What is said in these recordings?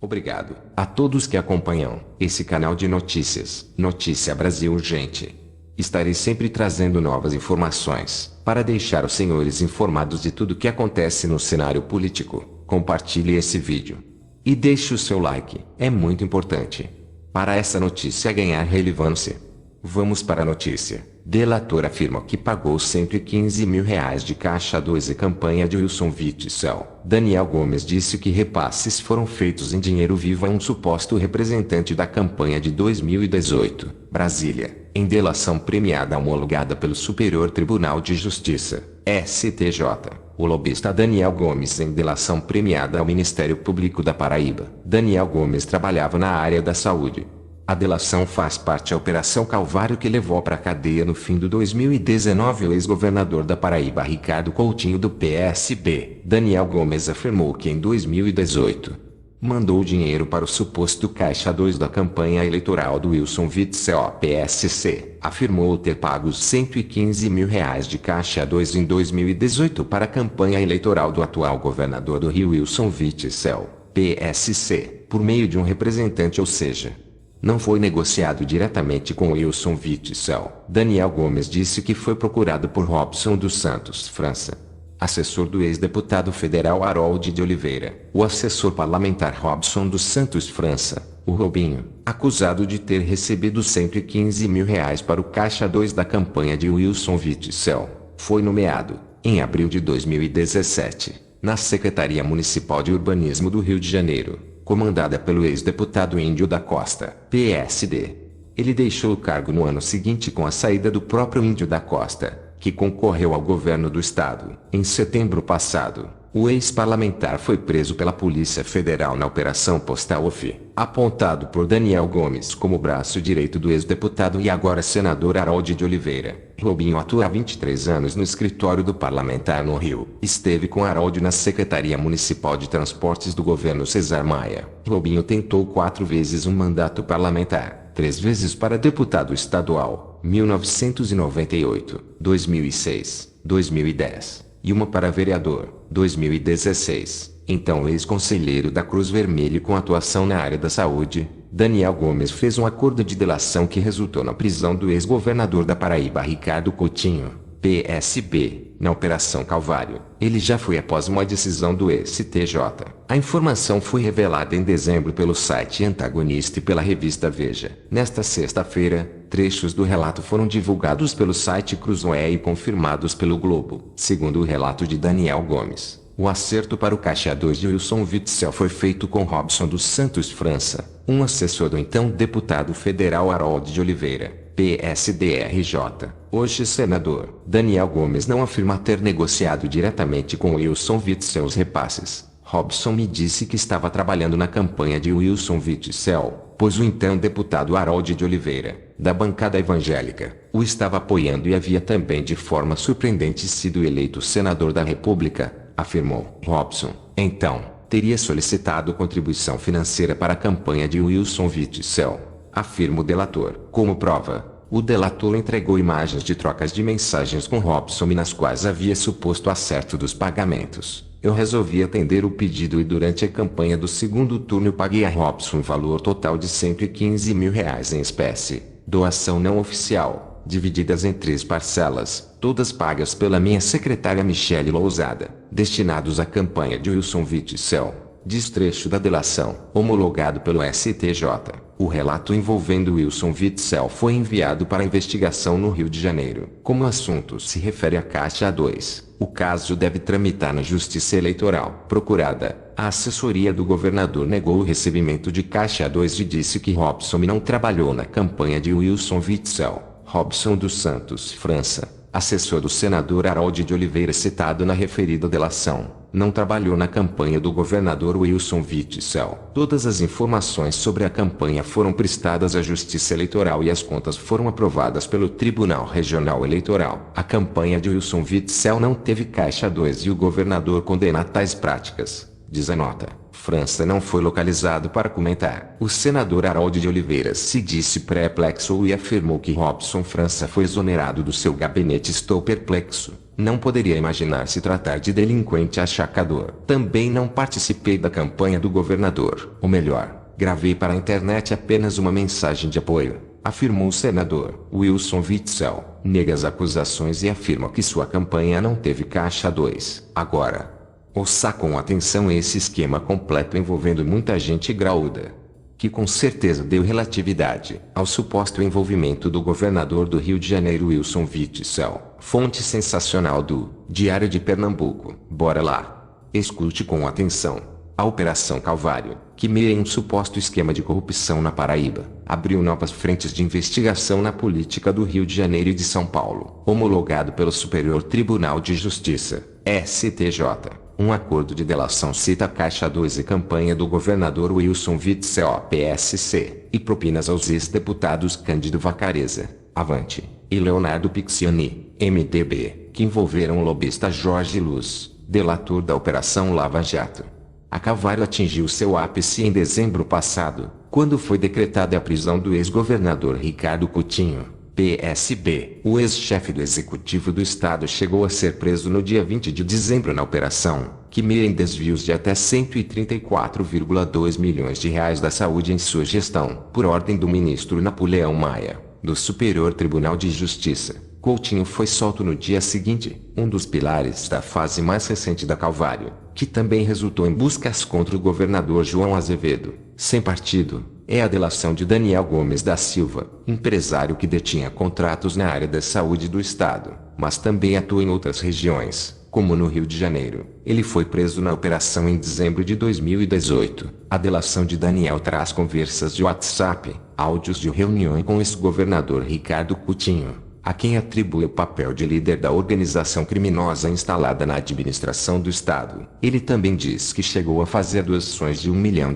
Obrigado a todos que acompanham esse canal de notícias, Notícia Brasil Urgente. Estarei sempre trazendo novas informações, para deixar os senhores informados de tudo que acontece no cenário político. Compartilhe esse vídeo. E deixe o seu like, é muito importante, para essa notícia ganhar relevância. Vamos para a notícia. Delator afirma que pagou R$115 mil de Caixa 2 e campanha de Wilson Witzel. Daniel Gomes disse que repasses foram feitos em dinheiro vivo a um suposto representante da campanha de 2018. Brasília. Em delação premiada homologada pelo Superior Tribunal de Justiça, STJ, o lobista Daniel Gomes em delação premiada ao Ministério Público da Paraíba. Daniel Gomes trabalhava na área da saúde. A delação faz parte da Operação Calvário que levou para a cadeia no fim de 2019 o ex-governador da Paraíba Ricardo Coutinho do PSB. Daniel Gomes afirmou que em 2018 mandou dinheiro para o suposto Caixa 2 da campanha eleitoral do Wilson Witzel PSC. Afirmou ter pago R$115 mil de Caixa 2 em 2018 para a campanha eleitoral do atual governador do Rio Wilson Witzel PSC, por meio de um representante, ou seja, não foi negociado diretamente com Wilson Witzel. Daniel Gomes disse que foi procurado por Robson dos Santos França, assessor do ex-deputado federal Harold de Oliveira. O assessor parlamentar Robson dos Santos França, o Robinho, acusado de ter recebido R$115 mil para o Caixa 2 da campanha de Wilson Witzel, foi nomeado, em abril de 2017, na Secretaria Municipal de Urbanismo do Rio de Janeiro, comandada pelo ex-deputado Índio da Costa, PSD. Ele deixou o cargo no ano seguinte com a saída do próprio Índio da Costa, que concorreu ao governo do estado. Em setembro passado, o ex-parlamentar foi preso pela Polícia Federal na Operação Postal-Off, apontado por Daniel Gomes como braço direito do ex-deputado e agora senador Harold de Oliveira. Robinho atua há 23 anos no escritório do parlamentar no Rio. Esteve com Harold na Secretaria Municipal de Transportes do governo Cesar Maia. Robinho tentou 4 vezes um mandato parlamentar, 3 vezes para deputado estadual, 1998, 2006, 2010, e uma para vereador, 2016. Então ex-conselheiro da Cruz Vermelha com atuação na área da saúde, Daniel Gomes fez um acordo de delação que resultou na prisão do ex-governador da Paraíba Ricardo Coutinho, PSB, na Operação Calvário. Ele já foi após uma decisão do STJ. A informação foi revelada em dezembro pelo site antagonista e pela revista Veja. Nesta sexta-feira, trechos do relato foram divulgados pelo site Cruzoé e confirmados pelo Globo. Segundo o relato de Daniel Gomes, o acerto para o Caixa 2 de Wilson Witzel foi feito com Robson dos Santos França, um assessor do então deputado federal Harold de Oliveira, PSDRJ, hoje senador. Daniel Gomes não afirma ter negociado diretamente com Wilson Witzel os repasses. Robson me disse que estava trabalhando na campanha de Wilson Witzel, pois o então deputado Harold de Oliveira, da bancada evangélica, o estava apoiando e havia também de forma surpreendente sido eleito senador da República, afirmou Robson. Então, teria solicitado contribuição financeira para a campanha de Wilson Witzel, afirma o delator. Como prova, o delator entregou imagens de trocas de mensagens com Robson nas quais havia suposto acerto dos pagamentos. Eu resolvi atender o pedido e durante a campanha do segundo turno eu paguei a Robson um valor total de R$115 mil em espécie, doação não oficial, divididas em 3 parcelas, todas pagas pela minha secretária Michele Lousada, destinados à campanha de Wilson Witzel. Diz trecho da delação, homologado pelo STJ. O relato envolvendo Wilson Witzel foi enviado para investigação no Rio de Janeiro. Como o assunto se refere à Caixa 2, o caso deve tramitar na Justiça Eleitoral. Procurada, a assessoria do governador negou o recebimento de Caixa 2 e disse que Robson não trabalhou na campanha de Wilson Witzel. Robson dos Santos França, assessor do senador Harold de Oliveira citado na referida delação, não trabalhou na campanha do governador Wilson Witzel. Todas as informações sobre a campanha foram prestadas à Justiça Eleitoral e as contas foram aprovadas pelo Tribunal Regional Eleitoral. A campanha de Wilson Witzel não teve Caixa 2 e o governador condena tais práticas, diz a nota. França não foi localizado para comentar. O senador Harold de Oliveira se disse perplexo e afirmou que Robson França foi exonerado do seu gabinete. Estou perplexo. Não poderia imaginar se tratar de delinquente achacador. Também não participei da campanha do governador. Ou melhor, gravei para a internet apenas uma mensagem de apoio, afirmou o senador Wilson Witzel. Nega as acusações e afirma que sua campanha não teve caixa 2. Agora, ouça com atenção esse esquema completo envolvendo muita gente graúda, que com certeza deu relatividade ao suposto envolvimento do governador do Rio de Janeiro Wilson Witzel. Fonte sensacional do Diário de Pernambuco. Bora lá. Escute com atenção. A Operação Calvário, que mira em um suposto esquema de corrupção na Paraíba, abriu novas frentes de investigação na política do Rio de Janeiro e de São Paulo. Homologado pelo Superior Tribunal de Justiça, STJ. Um acordo de delação cita a Caixa 2 e campanha do governador Wilson Witzel, PSC, e propinas aos ex-deputados Cândido Vacareza, Avante, e Leonardo Piccioni, MDB, que envolveram o lobista Jorge Luz, delator da Operação Lava Jato. A Calvário atingiu seu ápice em dezembro passado, quando foi decretada a prisão do ex-governador Ricardo Coutinho, PSB. O ex-chefe do Executivo do Estado chegou a ser preso no dia 20 de dezembro na operação, que mira em desvios de até 134,2 milhões de reais da saúde em sua gestão, por ordem do ministro Napoleão Maia, do Superior Tribunal de Justiça. Coutinho foi solto no dia seguinte, um dos pilares da fase mais recente da Calvário, que também resultou em buscas contra o governador João Azevedo, sem partido, é a delação de Daniel Gomes da Silva, empresário que detinha contratos na área da saúde do estado, mas também atua em outras regiões, como no Rio de Janeiro. Ele foi preso na operação em dezembro de 2018. A delação de Daniel traz conversas de WhatsApp, áudios de reunião com o ex-governador Ricardo Coutinho, a quem atribui o papel de líder da organização criminosa instalada na administração do Estado. Ele também diz que chegou a fazer doações de R$ 1 milhão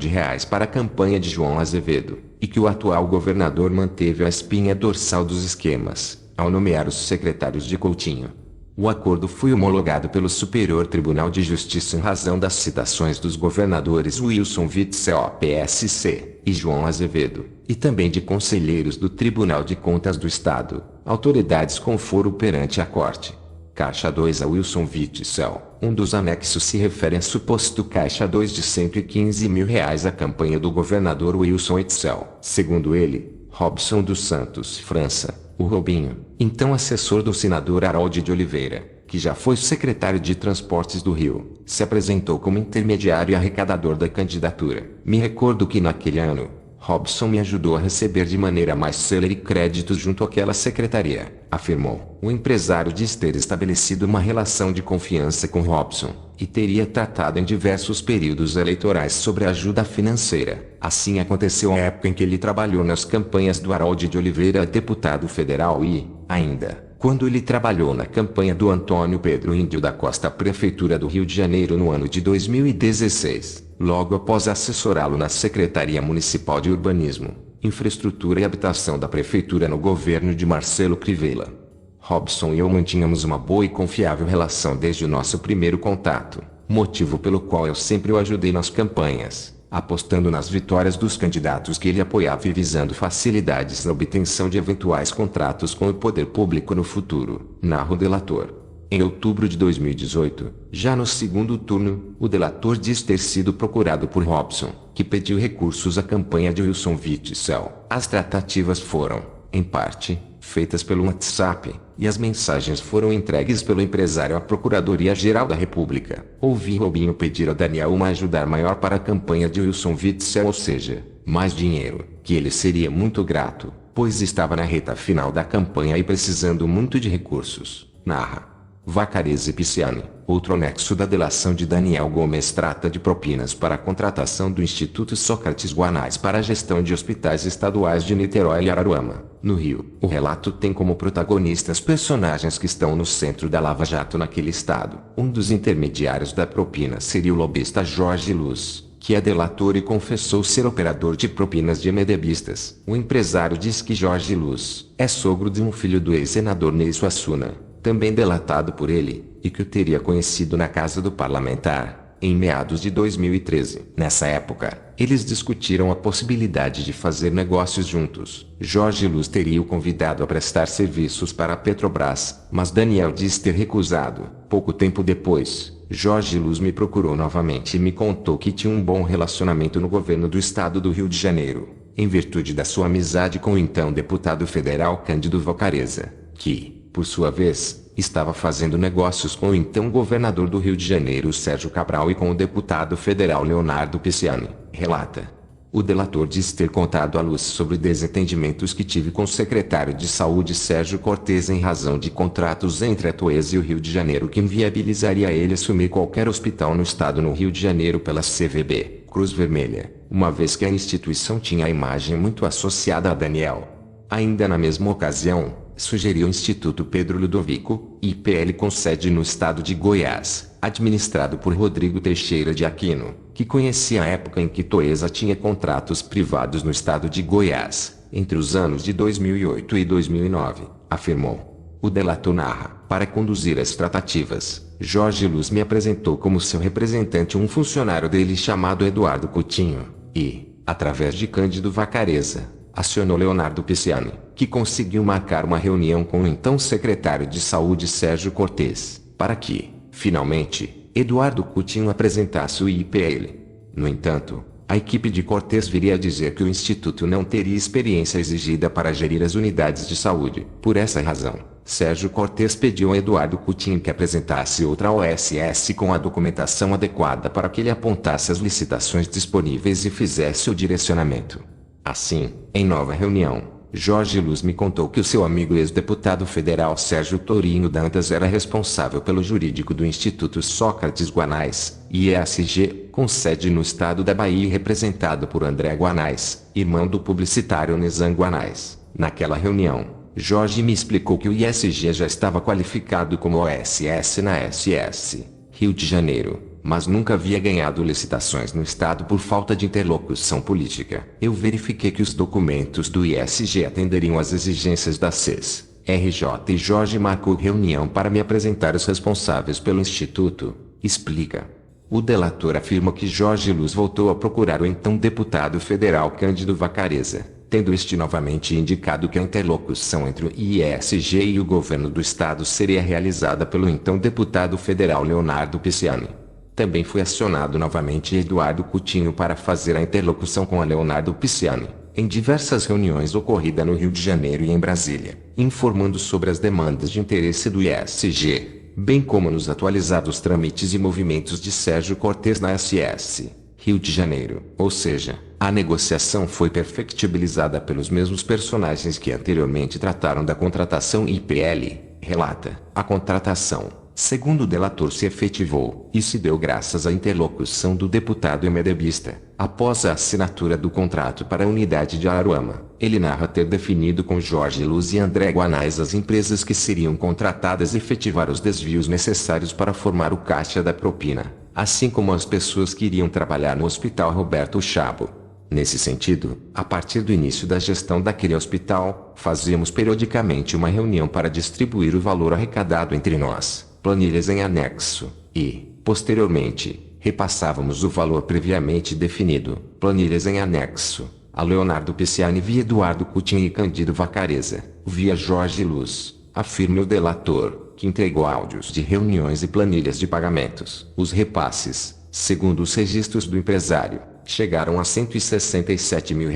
para a campanha de João Azevedo, e que o atual governador manteve a espinha dorsal dos esquemas, ao nomear os secretários de Coutinho. O acordo foi homologado pelo Superior Tribunal de Justiça em razão das citações dos governadores Wilson Witzel, PSC, e João Azevedo, e também de conselheiros do Tribunal de Contas do Estado, autoridades com foro perante a Corte. Caixa 2 a Wilson Witzel. Um dos anexos se refere a suposto Caixa 2 de R$ 115 mil à campanha do governador Wilson Witzel. Segundo ele, Robson dos Santos França, o Robinho, então assessor do senador Harold de Oliveira, que já foi secretário de Transportes do Rio, se apresentou como intermediário e arrecadador da candidatura. Me recordo que naquele ano, Robson me ajudou a receber de maneira mais célere créditos junto àquela secretaria, afirmou. O empresário diz ter estabelecido uma relação de confiança com Robson, e teria tratado em diversos períodos eleitorais sobre ajuda financeira. Assim aconteceu à época em que ele trabalhou nas campanhas do Harold de Oliveira a deputado federal e, ainda, quando ele trabalhou na campanha do Antônio Pedro Índio da Costa à Prefeitura do Rio de Janeiro no ano de 2016, logo após assessorá-lo na Secretaria Municipal de Urbanismo, Infraestrutura e Habitação da Prefeitura no governo de Marcelo Crivella. Robson e eu mantínhamos uma boa e confiável relação desde o nosso primeiro contato, motivo pelo qual eu sempre o ajudei nas campanhas, apostando nas vitórias dos candidatos que ele apoiava e visando facilidades na obtenção de eventuais contratos com o poder público no futuro, narra o delator. Em outubro de 2018, já no segundo turno, o delator diz ter sido procurado por Robson, que pediu recursos à campanha de Wilson Witzel. As tratativas foram, em parte, feitas pelo WhatsApp, e as mensagens foram entregues pelo empresário à Procuradoria-Geral da República. Ouvi Robinho pedir a Daniel uma ajuda maior para a campanha de Wilson Witzel, ou seja, mais dinheiro, que ele seria muito grato, pois estava na reta final da campanha e precisando muito de recursos, narra. Vacareza e Piccioni. Outro anexo da delação de Daniel Gomes trata de propinas para a contratação do Instituto Sócrates Guanais para a gestão de hospitais estaduais de Niterói e Araruama, no Rio. O relato tem como protagonistas personagens que estão no centro da Lava Jato naquele estado. Um dos intermediários da propina seria o lobista Jorge Luz, que é delator e confessou ser operador de propinas de MDBistas. O empresário diz que Jorge Luz é sogro de um filho do ex-senador Ney Suassuna, também delatado por ele, e que o teria conhecido na casa do parlamentar, em meados de 2013. Nessa época, eles discutiram a possibilidade de fazer negócios juntos. Jorge Luz teria o convidado a prestar serviços para a Petrobras, mas Daniel diz ter recusado. Pouco tempo depois, Jorge Luz me procurou novamente e me contou que tinha um bom relacionamento no governo do estado do Rio de Janeiro, em virtude da sua amizade com o então deputado federal Cândido Vacarezza, que, por sua vez, estava fazendo negócios com o então governador do Rio de Janeiro Sérgio Cabral e com o deputado federal Leonardo Pisciani, relata. O delator diz ter contado à Luz sobre desentendimentos que tive com o secretário de Saúde Sérgio Cortes em razão de contratos entre a Toesa e o Rio de Janeiro que inviabilizaria a ele assumir qualquer hospital no estado no Rio de Janeiro pela CVB, Cruz Vermelha, uma vez que a instituição tinha a imagem muito associada a Daniel. Ainda na mesma ocasião, sugeriu o Instituto Pedro Ludovico, IPL com sede no estado de Goiás, administrado por Rodrigo Teixeira de Aquino, que conhecia a época em que Toesa tinha contratos privados no estado de Goiás, entre os anos de 2008 e 2009, afirmou. O delator narra. Para conduzir as tratativas, Jorge Luz me apresentou como seu representante um funcionário dele chamado Eduardo Coutinho, e, através de Cândido Vacarezza, acionou Leonardo Pisciani, que conseguiu marcar uma reunião com o então secretário de Saúde Sérgio Cortes, para que, finalmente, Eduardo Coutinho apresentasse o IPL. No entanto, a equipe de Cortes viria a dizer que o Instituto não teria experiência exigida para gerir as unidades de saúde. Por essa razão, Sérgio Cortes pediu a Eduardo Coutinho que apresentasse outra OSS com a documentação adequada para que ele apontasse as licitações disponíveis e fizesse o direcionamento. Assim, em nova reunião, Jorge Luz me contou que o seu amigo ex-deputado federal Sérgio Torinho Dantas era responsável pelo jurídico do Instituto Sócrates Guanais, IESG, com sede no estado da Bahia e representado por André Guanais, irmão do publicitário Nizam Guanais. Naquela reunião, Jorge me explicou que o ISG já estava qualificado como OSS na SS, Rio de Janeiro, mas nunca havia ganhado licitações no estado por falta de interlocução política. Eu verifiquei que os documentos do ISG atenderiam às exigências da CES, RJ e Jorge marcou reunião para me apresentar os responsáveis pelo instituto, explica. O delator afirma que Jorge Luz voltou a procurar o então deputado federal Cândido Vacarezza, tendo este novamente indicado que a interlocução entre o ISG e o governo do estado seria realizada pelo então deputado federal Leonardo Pisciani. Também foi acionado novamente Eduardo Coutinho para fazer a interlocução com a Leonardo Pisciani, em diversas reuniões ocorridas no Rio de Janeiro e em Brasília, informando sobre as demandas de interesse do ISG, bem como nos atualizados trâmites e movimentos de Sérgio Cortes na SS, Rio de Janeiro. Ou seja, a negociação foi perfectibilizada pelos mesmos personagens que anteriormente trataram da contratação IPL, relata. A contratação, segundo o delator, se efetivou e se deu graças à interlocução do deputado emedebista, após a assinatura do contrato para a unidade de Araruama. Ele narra ter definido com Jorge Luz e André Guanais as empresas que seriam contratadas e efetivar os desvios necessários para formar o caixa da propina, assim como as pessoas que iriam trabalhar no Hospital Roberto Chabo. Nesse sentido, a partir do início da gestão daquele hospital, fazíamos periodicamente uma reunião para distribuir o valor arrecadado entre nós, planilhas em anexo, e, posteriormente, repassávamos o valor previamente definido, planilhas em anexo, a Leonardo Pisciani via Eduardo Coutinho e Cândido Vacarezza, via Jorge Luz, afirma o delator, que entregou áudios de reuniões e planilhas de pagamentos. Os repasses, segundo os registros do empresário, chegaram a R$ 167 mil.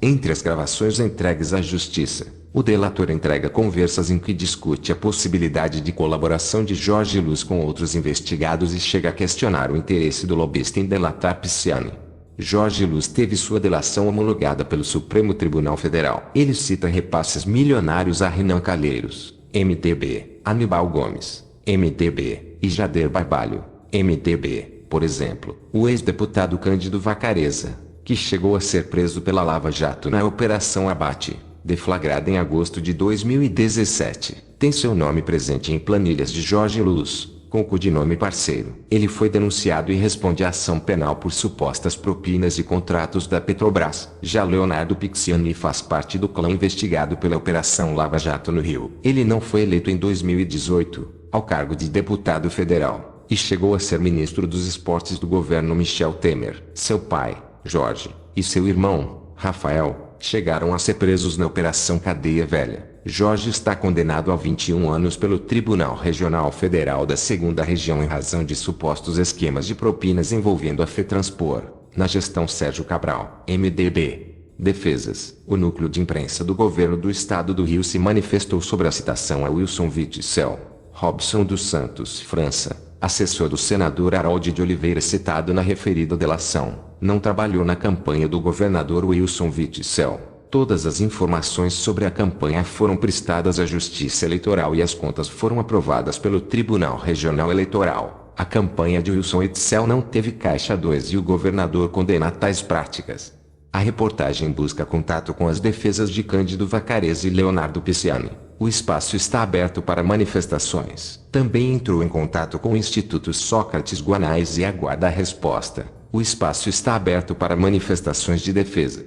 Entre as gravações entregues à justiça, o delator entrega conversas em que discute a possibilidade de colaboração de Jorge Luz com outros investigados e chega a questionar o interesse do lobista em delatar Pisciani. Jorge Luz teve sua delação homologada pelo Supremo Tribunal Federal. Ele cita repasses milionários a Renan Calheiros, MDB, Aníbal Gomes, MDB, e Jader Barbalho, MDB. Por exemplo, o ex-deputado Cândido Vacarezza, que chegou a ser preso pela Lava Jato na Operação Abate, deflagrada em agosto de 2017, tem seu nome presente em planilhas de Jorge Luz, com o codinome Parceiro. Ele foi denunciado e responde à ação penal por supostas propinas e contratos da Petrobras. Já Leonardo Pisciani faz parte do clã investigado pela Operação Lava Jato no Rio. Ele não foi eleito em 2018, ao cargo de deputado federal, e chegou a ser ministro dos esportes do governo Michel Temer. Seu pai, Jorge, e seu irmão, Rafael, chegaram a ser presos na Operação Cadeia Velha. Jorge está condenado a 21 anos pelo Tribunal Regional Federal da 2ª Região em razão de supostos esquemas de propinas envolvendo a FETranspor, na gestão Sérgio Cabral. MDB. Defesas. O núcleo de imprensa do governo do estado do Rio se manifestou sobre a citação a Wilson Witzel. Robson dos Santos França, assessor do senador Harold de Oliveira citado na referida delação, não trabalhou na campanha do governador Wilson Witzel. Todas as informações sobre a campanha foram prestadas à Justiça Eleitoral e as contas foram aprovadas pelo Tribunal Regional Eleitoral. A campanha de Wilson Witzel não teve caixa 2 e o governador condena tais práticas. A reportagem busca contato com as defesas de Cândido Vaccarezza e Leonardo Pisciani. O espaço está aberto para manifestações. Também entrou em contato com o Instituto Sócrates Guanais e aguarda a resposta. O espaço está aberto para manifestações de defesa.